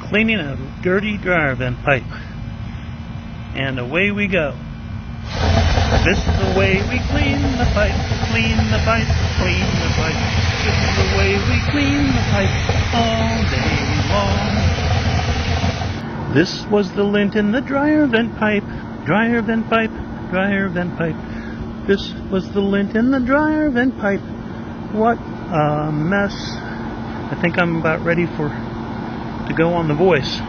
cleaning a dirty dryer vent pipe. And away we go. This is the way we clean the pipe, clean the pipe, clean the pipe. This is the way we clean the pipe all day long. This was the lint in the dryer vent pipe, dryer vent pipe, dryer vent pipe. This was the lint in the dryer vent pipe. What a mess. I think I'm about ready to go on The Voice.